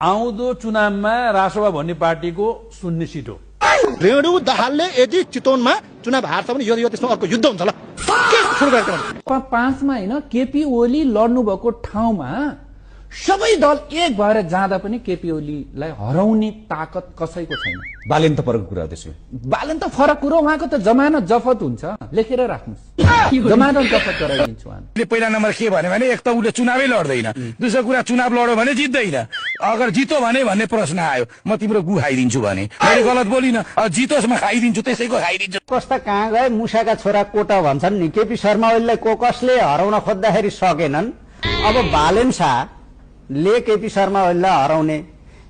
आउँदो चुनावमा रासोपा भन्ने पार्टीको 0 सिट हो। रेणु दाहालले यदि चितवनमा चुनाव हार्छ भने यो त्यसमा अर्को युद्ध हुन्छ ल। के सुरु गरेको 5 मा हैन केपी ओली लड्नु भएको ठाउँमा सबै दल एक भएर जाँदा पनि केपी ओलीलाई हराउने ताकत कसैको छैन। बालेन त फरक कुरा त्यसो। बालेन त फरक कुरो, उहाँको त जमानत जफत हुन्छ, लेखेर राख्नुस् जमानत जफत गराइदिन्छु उहाँले। पहिला नम्बर के भने एक त उसले चुनावै लड्दैन, दोस्रो कुरा चुनाव लड्यो भने जित्दैन, अगर जितो भने भन्ने प्रश्न आयो म तिम्रो गु खाइदिन्छु भने मैले गलत बोलिन, जितोस् म खाइदिन्छु, त्यसैको खाइदिन्छु। कस्ता कहाँ गए मुसाका छोरा कोटा भन्छन् नि। केपी शर्मा ओलीलाई कसले हराउन खोज्दाखेरि सकेनन्। अब बालेन शाहले केपी शर्मा ओलीलाई हराउने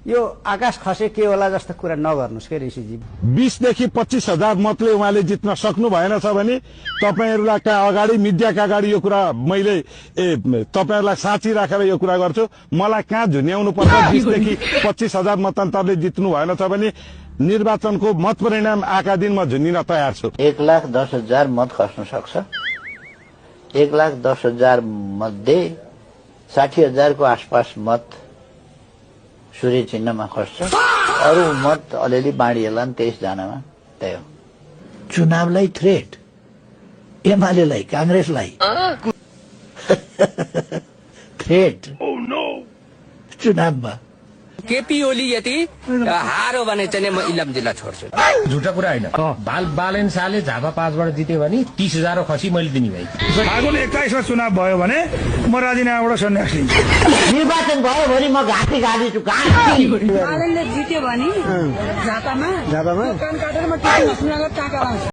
यो आकाश खसे के होला जस्तो कुरा नगर्नुस् के ऋषिजी। 20 देखि 25 हजार मतले उहाँले जित्न सक्नु भएन छ भने तपाईहरुलाई अगाडि मिडियाका अगाडि यो कुरा मैले तपाईहरुलाई साँची राखेर यो कुरा गर्छु। मलाई कहाँ झुन्याउनु पर्छ 20 देखि 25 हजार मतान्तरले जित्नु भएन छ भने निर्वाचनको मत परिणाम आका दिन म झुन्निन तयार छु। 1,10,000 मत खस्न सक्छ। 1,10,000 मध्ये 60,000 को आसपास मत सूर्य चिन्हमा खस्छ, अरू मत अलिअलि बाँडिएला 23 जनामा। त्यही हो चुनावलाई थ्रेट, एमालेलाई कांग्रेसलाई थ्रेट चुनावमा। केपी ओली यदि हारो भने चाहिँ म इलाम जिल्ला छोड्छु। झुटा कुरा हैन। बालेन शाहले झापा 5 बाट जित्यो भने 30,000 खसी मैले दिने भाइ। फागुन 21 मा चुनाव भयो भने म राजीनामाबाट सन्यास लिन्छु। निर्वाचन भयो भने म घाँटी गाडिछु घाँटी। बालेनले जित्यो भने झापामा कान काटेर म टिभी सुनागर टाका लाउँछु।